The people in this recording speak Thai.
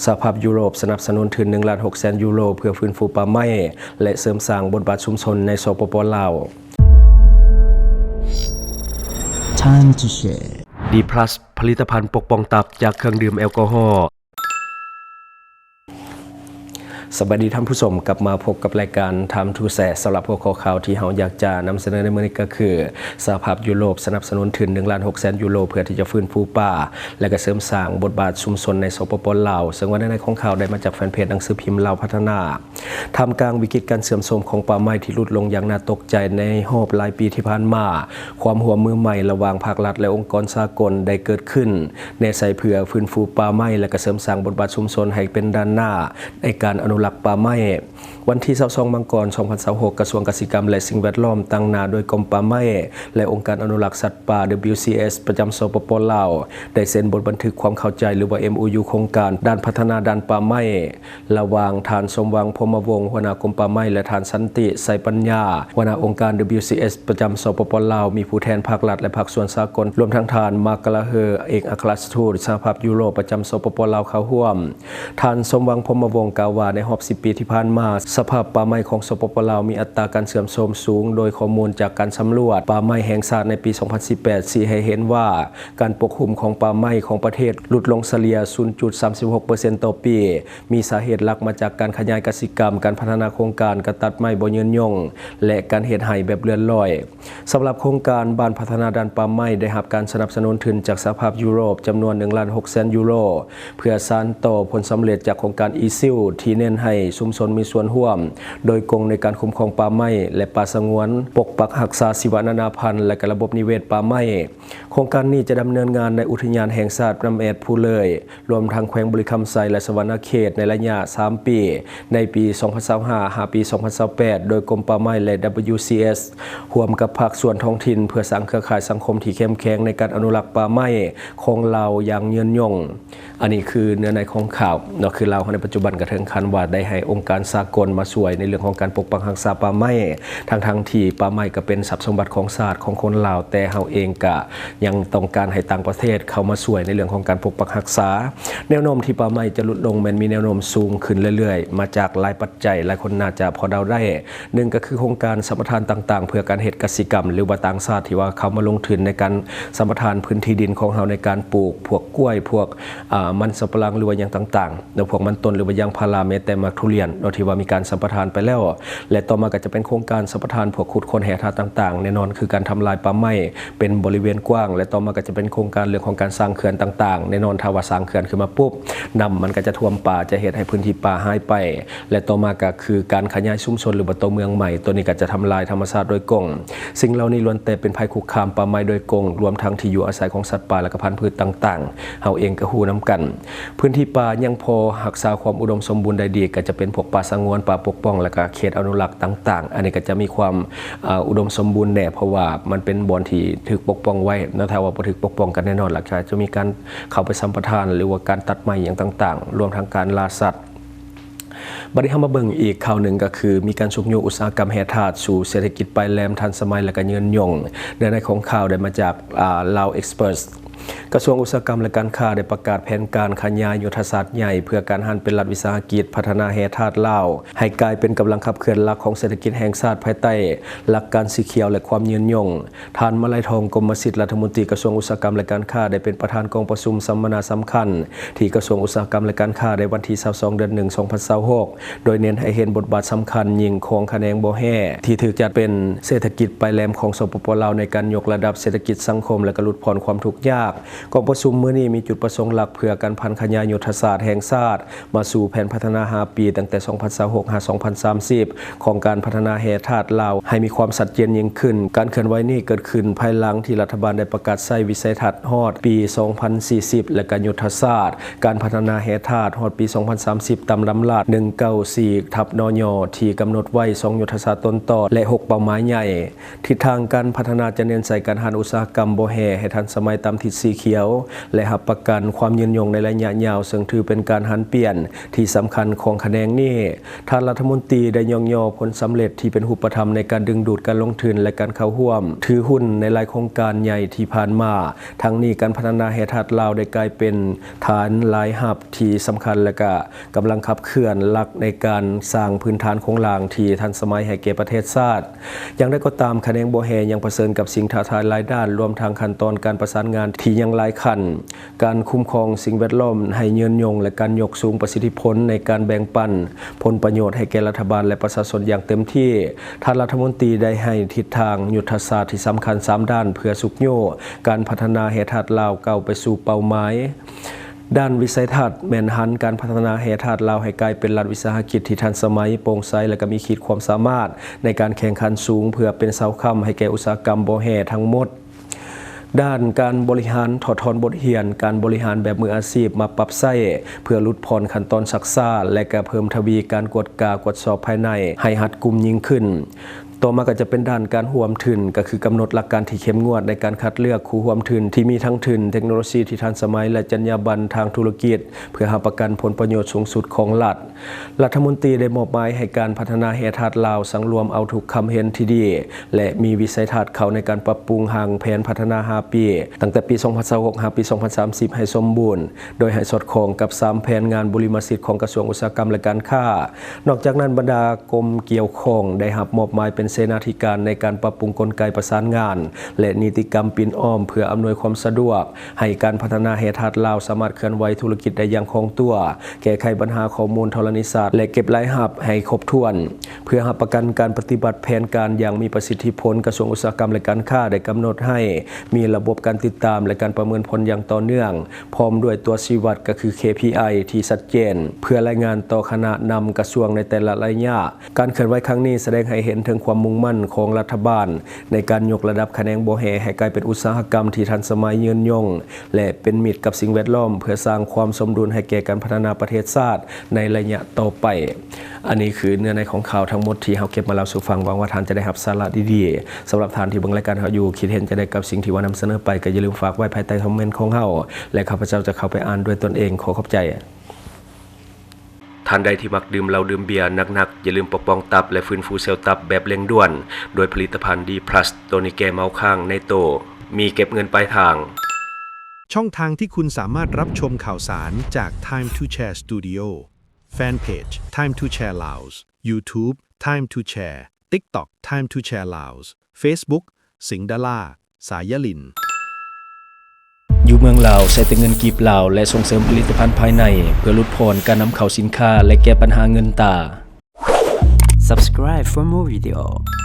สหภาพยุโรปสนับสนุนทุน1.6 ล้านยูโรเพื่อฟื้นฟูป่าไม้และเสริมสร้างบทบาทชุมชนในสปป.ลาว Time to share D+ ผลิตภัณฑ์ปกป้องตับจากเครื่องดื่มแอลกอฮอล์สวัสดีท่านผู้ชมกลับมาพบกับรายการ Time to Share สำหรับหัวข้อข่าวที่เราอยากจะนำเสนอในมื้อนี้ก็คือสหภาพยุโรปสนับสนุนทุน1.6 ล้านยูโรเพื่อที่จะฟื้นฟูป่าและก็เสริมสร้างบทบาทชุมชนในสปป.ลาวซึ่งว่าในของข่าวได้มาจากแฟนเพจหนังสือพิมพ์ลาวพัฒนาทำกลางวิกฤตการเสื่อมโทรมของป่าไม้ที่ลดลงอย่างน่าตกใจในรอบหลายปีที่ผ่านมาความร่วมมือใหม่ระหว่างภาครัฐและองค์กรสากลได้เกิดขึ้นในใส่เพื่อฟื้นฟูป่าไม้และก็เสริมสร้างบทบาทชุมชนให้เป็นด้านหน้าในการอนุรักษ์ป่าไม้วันที่22 มังกร 2026 กระทรวงเกษตรกรรมและสิ่งแวดล้อมตั้งหน้าโดยกรมป่าไม้และองค์การอนุรักษ์สัตว์ป่า WCS ประจำสปป.ลาวได้เซ็นบทบันทึกความเข้าใจหรือว่า MOU โครงการด้านพัฒนาด้านป่าไม้ระหว่างท่านสมหวังพรหมวงศ์หัวหน้ากรมป่าไม้และท่านสันติไสปัญญาหัวหน้าองค์การ WCS ประจำสปป.ลาวมีผู้แทนภาครัฐและภาคส่วนสากลรวมทั้งท่านมาร์กลาเฮอเอกอัครราชทูตสหภาพยุโรปประจำสปป.ลาวเข้าร่วมท่านสมหวังพรหมวงศ์กล่าวว่าในรอบ10 ปีที่ผ่านมาสภาพป่าไม้ของสปป.ลาวมีอัตราการเสื่อมโทรมสูงโดยข้อมูลจากการสำรวจป่าไม้แห่งชาติในปี 2018 ชี้ให้เห็นว่าการปกคลุมของป่าไม้ของประเทศลดลงเฉลี่ย 0.36% ต่อปีมีสาเหตุหลักมาจากการขยายกสิกรรมการพัฒนาโครงการการตัดไม้บ่ยืนยงและการเฮ็ดไร่แบบเลื่อนลอยสำหรับโครงการบ้านพัฒนาด้านป่าไม้ได้รับการสนับสนุนทุนจากสหภาพยุโรปจำนวน 1.6 ล้านยูโรเพื่อสานต่อผลสำเร็จจากโครงการ ESIL ที่เน้นให้ชุมชนมีส่วนร่วมโดยกงในการคุ้มครองป่าไม้และป่าสงวนปกปักรักษาชีวนานาพันธุ์และระบบนิเวศป่าไม้โครงการนี้จะดำเนินงานในอุทยานแห่งชาติน้ำแอดภูเลยรวมทั้งแขวงบุรีคำไซและสวรรณเขตในระยะ 3 ปีในปี 2025 หาปี 2028 โดยกรมป่าไม้และ WCS ร่วมกับภาคส่วนท้องถิ่นเพื่อสร้างเครือข่ายสังคมที่เข้มแข็งในการอนุรักษ์ป่าไม้ของเราอย่างยืนยงอันนี้คือเนื้อในของข่าวเนาะคือเราในปัจจุบันกระเทิงคันว่าได้ให้องค์การสากลมาช่วยในเรื่องของการปกปักรักษาป่าไม้ทั้งที่ป่าไม้ก็เป็นทรัพย์สมบัติของชาติของคนลาวแต่เฮาเองก็ยังต้องการให้ต่างประเทศเข้ามาช่วยในเรื่องของการปกปักรักษาแนวโน้มที่ป่าไม้จะลดลงมันมีแนวโน้มสูงขึ้นเรื่อยๆมาจากหลายปัจจัยหลายคนน่าจะพอเดาได้หนึ่งก็คือโครงการสัมปทานต่างๆเพื่อการเฮ็ดกสิกรรมหรือว่าต่างชาติที่ว่าเขามาลงทุนในการสัมปทานพื้นที่ดินของเฮาในการปลูกพวกกล้วยพวกมันสำปะหลังหรือว่าอย่างต่างๆแล้วพวกมันต้นหรือว่ายางพาราแม้แต่มักทุเรียนโดยที่ว่ามีการสัมปทานไปแล้วและต่อมาก็จะเป็นโครงการสัมปทานพวกขุดค้นแห่ธาตุต่างๆแน่นอนคือการทำลายป่าไม้เป็นบริเวณกว้างและต่อมาก็จะเป็นโครงการเรื่องของการสร้างเขื่อนต่างๆแน่นอนถ้าว่าสร้างเขื่อนขึ้นมาปุ๊บน้ำมันก็จะท่วมป่าจะเฮ็ดให้พื้นที่ป่าหายไปและต่อมาก็คือการขยายชุมชนหรือว่าตัวเมืองใหม่ตัวนี้ก็จะทำลายธรรมชาติโดยกงสิ่งเหล่านี้ล้วนแต่เป็นภัยคุกคามป่าไม้โดยกงรวมทั้งที่อยู่อาศัยของสัตว์ป่าและก็พันธุ์พืชต่างๆเฮาเองก็ฮู้นำกันพื้นที่ป่ายังพอรักษาความอุดมสมบูรณ์ได้ดีก็จะเป็นพวกป่าสงวนป่าปกป้องและก็เขตอนุรักษ์ต่างๆอันนี้ก็จะมีความอุดมสมบูรณ์แน่เพราะว่ามันเป็นบ่อนที่ถูกปกป้องไว้แล้วถ้าว่าบ่ถูกปกป้องกันแน่นอนล่ะจะมีการเข้าไปสัมปทานหรือว่าการตัดไม้อย่างต่างๆรวมทั้งการล่าสัตว์บัดนี้มาเบิ่งอีกข่าวหนึ่งก็คือมีการชุกโยกอุตสาหกรรมแห่ธาตุสู่เศรษฐกิจปลายแหลมทันสมัยและก็ยืนยงในของข่าวได้มาจากLao Expertsกระทรวงอุตสาหกรรมและการค้าได้ประกาศแผนการขยายยุทธศาสตร์ใหญ่เพื่อการหันเป็นรัฐวิสาหกิจพัฒนาแห่ธาตุลาวให้กลายเป็นกำลังขับเคลื่อนหลักของเศรษฐกิจแห่งชาติภายใต้หลักการสีเขียวและความยืนยงท่านมาลัยทองกรมสิทธิ์รัฐมนตรีกระทรวงอุตสาหกรรมและการค้าได้เป็นประธานกองประชุมสัมมนาสำคัญที่กระทรวงอุตสาหกรรมและการค้าในวันที่22 เดือน 1 2026โดยเน้นให้เห็นบทบาทสำคัญยิ่งของคะแนนบ่แห่ที่ถือจัดเป็นเศรษฐกิจปลายแหลมของสปป.ลาวในการยกระดับเศรษฐกิจสังคมและลดผ่อนความทุกข์ยากกองประชุมมื้อนี้มีจุดประสงค์หลักเพื่อการพันขยายยุทธศาสตร์แห่งชาติมาสู่แผนพัฒนา5 ปีตั้งแต่ 2026 หา 2030 ของการพัฒนาแห่ธาตุลาวให้มีความชัดเจนยิ่งขึ้นการเคลื่อนไหวนี้เกิดขึ้นภายหลังที่รัฐบาลได้ประกาศใช้วิสัยทัศน์ฮอดปี 2040 และการยุทธศาสตร์การพัฒนาแห่ธาตุฮอดปี 2030 ตามลำดับ 194 นย.ที่กำหนดไว้2ยุทธศาสตร์ต้นต่อและ6เป้าหมายใหญ่ทิศทางการพัฒนาจะเน้นใส่การหันอุตสาหกรรมบ่แห่ให้ทันสมัยตามทฤษ สีเขียวและรับประกันความยืนยงในระยะยาวซึ่งถือเป็นการหันเปลี่ยนที่สำคัญของคะแนนนี้ท่านรัฐมนตรีได้ย่อผลสำเร็จที่เป็นรูปธรรมในการดึงดูดการลงทุนและการเข้าร่วมถือหุ้นในหลายโครงการใหญ่ที่ผ่านมาทั้งนี้การพัฒนาแห่งชาติลาวได้กลายเป็นฐานหลายหับที่สำคัญและก็กำลังขับเคลื่อนหลักในการสร้างพื้นฐานโครงหลังที่ทันสมัยให้แก่ประเทศชาติอย่างไรก็ตามคะแนนบ่แฮยังเผชิญกับสิ่งท้าทายหลายด้านรวมทั้งขั้นตอนการประสานงานที่ยังหลายขั้นการคุ้มครองสิ่งแวดล้อมให้ยืนยงและการยกสูงประสิทธิผลในการแบ่งปันผลประโยชน์ให้แก่รัฐบาลและประชาชนอย่างเต็มที่ท่านรัฐมนตรีได้ให้ทิศทางยุทธศาสตร์ที่สำคัญ3ด้านเพื่อสุขโยการพัฒนาแห่งชาติลาวก้าวไปสู่เป้าหมายด้านวิสัยทัศน์แม่นหันการพัฒนาแห่งชาติลาวให้กลายเป็นรัฐวิสาหกิจที่ทันสมัยโปร่งใสและก็มีขีดความสามารถในการแข่งขันสูงเพื่อเป็นเสาค้ำให้แก่อุตสาหกรรมบ่แห่ทั้งหมดด้านการบริหารถอดถอนบทเรียนการบริหารแบบมืออาชีพมาปรับใช้เพื่อลดผ่อนขั้นตอนซักซ่าและก็เพิ่มทวีการกวดกวดสอบภายในให้รัดกุมยิ่งขึ้นต่อมาก็จะเป็นด้านการร่วมทุนก็คือกำหนดหลักการที่เข้มงวดในการคัดเลือกคู่ร่วมทุนที่มีทั้งทุนเทคโนโลยีที่ทันสมัยและจรรยาบรรณทางธุรกิจเพื่อหาประกันผลประโยชน์สูงสุดของรัฐรัฐมนตรีได้มอบหมายให้การพัฒนาแห่งชาติลาวสังรวมเอาทุกความเห็นที่ดีและมีวิสัยทัศน์เข้าในการปรับปรุงห่างแผนพัฒนา5ปีตั้งแต่ปี2026 ปี 2030ให้สมบูรณ์โดยให้สอดคล้องกับ3แผนงานบริมสิทธิ์ของกระทรวงอุตสาหกรรมและการค้านอกจากนั้นบรรดากรมเกี่ยวข้องได้รับมอบหมายเป็นเสนาธิการในการปรับปรุงกลไกประสานงานและนิติกรรมปิ่นอ้อมเพื่ออำนวยความสะดวกให้การพัฒนาแห่งชาติลาวสามารถเคลื่อนไหวธุรกิจได้อย่างคล่องตัวแก้ไขปัญหาข้อมูลธรณีศาสตร์และเก็บรายรับให้ครบถ้วนเพื่อรับประกันการปฏิบัติแผนการอย่างมีประสิทธิผลกระทรวงอุตสาหกรรมและการค้าได้กำหนดให้มีระบบการติดตามและการประเมินผลอย่างต่อเนื่องพร้อมด้วยตัวชี้วัดก็คือ KPI ที่ชัดเจนเพื่อรายงานต่อคณะนำกระทรวงในแต่ละระยะการเคลื่อนไหวครั้งนี้แสดงให้เห็นถึงความมุ่งมั่นของรัฐบาลในการยกระดับคะแนนบ่แห่ให้กลายเป็นอุตสาหกรรมที่ทันสมัยยืนยงและเป็นมิตรกับสิ่งแวดล้อมเพื่อสร้างความสมดุลให้แก่การพัฒนาประเทศชาติในระยะต่อไปอันนี้คือเนื้อในของข่าวทั้งหมดที่เฮาเก็บมาเล่าสู่ฟังหวังว่าท่านจะได้รับสาระดีๆสำหรับท่านที่เบิ่งรายการเฮาอยู่คิดเห็นจะได้กับสิ่งที่ว่านำเสนอไปก็อย่าลืมฝากไว้ภายใต้คอมเมนต์ของเฮาและข้าพเจ้าจะเข้าไปอ่านด้วยตนเองขอขอบใจท่านใดที่มักดื่มเหล้าดื่มเบียร์หนักๆอย่าลืมปกป้องตับและฟื้นฟูเซลล์ตับแบบเร่งด่วนโดยผลิตภัณฑ์ D+ ตัวนี้แก้เมาค้างในโตมีเก็บเงินปลายทางช่องทางที่คุณสามารถรับชมข่าวสารจาก Time to Share Studio Fanpage Time to Share Laos YouTube Time to Share TikTok Time to Share Laos Facebook สิงห์ดาราสายลินอยู่เมืองลาวใช้แต่เงินกีบลาวและส่งเสริมผลิตภัณฑ์ภายในเพื่อลดผ่อนการนำเข้าสินค้าและแก้ปัญหาเงินตา Subscribe for more videos.